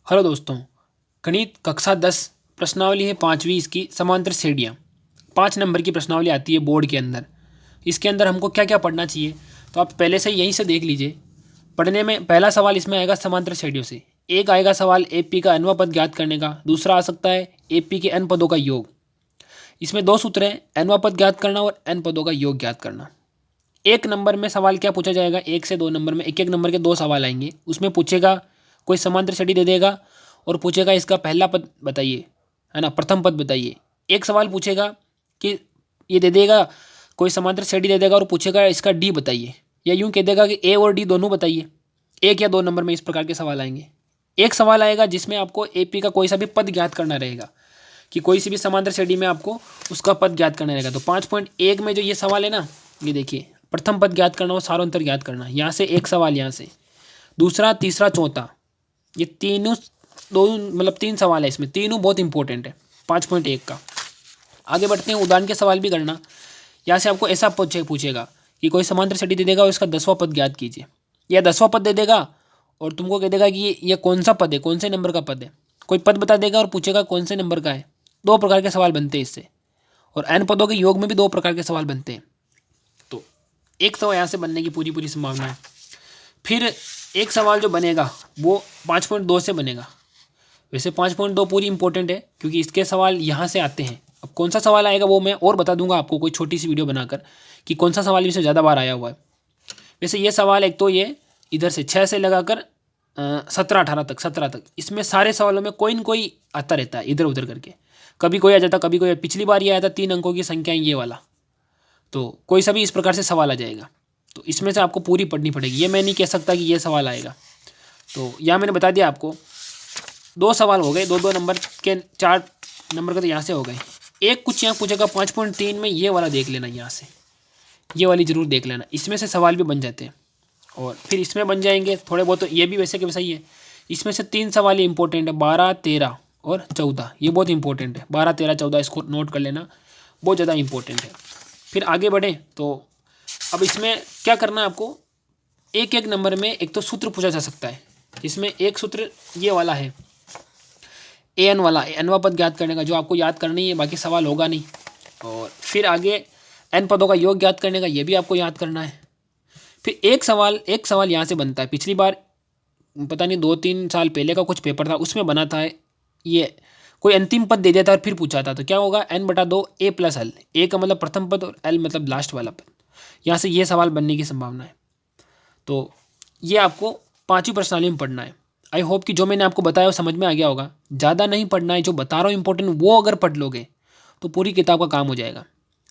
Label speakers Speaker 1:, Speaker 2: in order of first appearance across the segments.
Speaker 1: Hello दोस्तों, गणित कक्षा 10 प्रश्नावली है 5वीं इसकी समांतर श्रेणियाँ। 5 नंबर की प्रश्नावली आती है बोर्ड के अंदर। इसके अंदर हमको क्या क्या पढ़ना चाहिए तो आप पहले से यहीं से देख लीजिए। पढ़ने में पहला सवाल इसमें आएगा समांतर श्रेणियों से। एक आएगा सवाल एपी का nवां पद ज्ञात करने का। दूसरा आ सकता है एपी के n पदों का योग। इसमें 2 सूत्र हैं, nवां पद ज्ञात करना और n पदों का योग ज्ञात करना। एक नंबर में सवाल क्या पूछा जाएगा, 1 से 2 नंबर में एक एक नंबर के 2 सवाल आएंगे। उसमें पूछेगा कोई समांतर श्रेणी दे देगा और पूछेगा इसका पहला पद बताइए, है ना, प्रथम पद बताइए। एक सवाल पूछेगा कि ये दे देगा कोई समांतर श्रेणी दे देगा और पूछेगा इसका डी बताइए, या यूं कह देगा कि ए और डी दोनों बताइए। 1 या 2 नंबर में इस प्रकार के सवाल आएंगे। एक सवाल आएगा जिसमें आपको एपी का कोई सा भी पद ज्ञात करना रहेगा, कि कोई सी भी समांतर श्रेणी में आपको उसका पद ज्ञात करना रहेगा। तो 5.1 में जो ये सवाल है ना, ये देखिए, प्रथम पद ज्ञात करना और सारांतर ज्ञात करना। यहाँ से एक सवाल, यहाँ से दूसरा, तीसरा, चौथा, ये तीनों मतलब 3 सवाल है इसमें, तीनों बहुत इंपॉर्टेंट है 5.1 का। आगे बढ़ते हैं, उदाहरण के सवाल भी करना। यहाँ से आपको ऐसा पूछेगा कि कोई समांतर श्रेणी दे देगा और इसका 10वां पद ज्ञात कीजिए, या 10वां पद दे देगा और तुमको कह देगा कि ये कौन सा पद है, कौन से नंबर का पद है। कोई पद बता देगा और पूछेगा कौन से नंबर का है। 2 प्रकार के सवाल बनते हैं इससे, और n पदों के योग में भी 2 प्रकार के सवाल बनते हैं। तो एक सवाल यहाँ से बनने की पूरी संभावना है। फिर एक सवाल जो बनेगा वो 5.2 से बनेगा। वैसे 5.2 पूरी इंपॉर्टेंट है क्योंकि इसके सवाल यहाँ से आते हैं। अब कौन सा सवाल आएगा वो मैं और बता दूंगा आपको कोई छोटी सी वीडियो बनाकर, कि कौन सा सवाल इससे ज़्यादा बार आया हुआ है। वैसे ये सवाल एक तो ये इधर से 6 से लगाकर 17 तक, इसमें सारे सवालों में कोई न कोई आता रहता है इधर उधर करके। कभी कोई आ जाता, कभी कोई। पिछली बार ये आया था 3 अंकों की संख्या ये वाला, तो कोई सा भी इस प्रकार से सवाल आ जाएगा। तो इसमें से आपको पूरी पढ़नी पड़ेगी। ये मैं नहीं कह सकता कि ये सवाल आएगा। तो यहाँ मैंने बता दिया आपको, 2 सवाल हो गए, 2-2 नंबर के, 4 नंबर का तो यहाँ से हो गए। एक कुछ यहाँ पूछेगा 5.3 में, ये वाला देख लेना, यहाँ से ये वाली ज़रूर देख लेना। इसमें से सवाल भी बन जाते हैं और फिर इसमें बन जाएंगे थोड़े बहुत। तो ये भी वैसे के वैसा ही है। इसमें से 3 सवाल ही इंपॉर्टेंट है, 12, 13 और 14। ये बहुत इंपॉर्टेंट है, 12, 13, 14 इसको नोट कर लेना, बहुत ज़्यादा इंपॉर्टेंट है। फिर आगे बढ़ें तो अब इसमें क्या करना है आपको, एक एक नंबर में एक तो सूत्र पूछा जा सकता है। इसमें एक सूत्र ये वाला है, an वाला, nवां पद ज्ञात करने का, जो आपको याद करनी है, बाकी सवाल होगा नहीं। और फिर आगे n पदों का योग ज्ञात करने का, ये भी आपको याद करना है। फिर एक सवाल यहाँ से बनता है। पिछली बार पता नहीं 2-3 साल पहले का कुछ पेपर था, उसमें बना था ये, कोई अंतिम पद दे देता और फिर पूछा था। तो क्या होगा, n/2 a + l, a का मतलब प्रथम पद और l मतलब लास्ट वाला पद। यहाँ से ये सवाल बनने की संभावना है। तो ये आपको 5वीं प्रश्नावली में पढ़ना है। आई होप कि जो मैंने आपको बताया वो समझ में आ गया होगा। ज़्यादा नहीं पढ़ना है, जो बता रहा हूँ इंपॉर्टेंट वो अगर पढ़ लोगे तो पूरी किताब का काम हो जाएगा।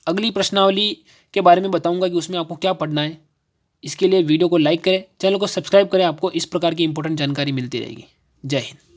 Speaker 1: अगली प्रश्नावली के बारे में बताऊंगा कि उसमें आपको क्या पढ़ना है। इसके लिए वीडियो को लाइक करें, चैनल को सब्सक्राइब करें, आपको इस प्रकार की इंपॉर्टेंट जानकारी मिलती रहेगी। जय हिंद।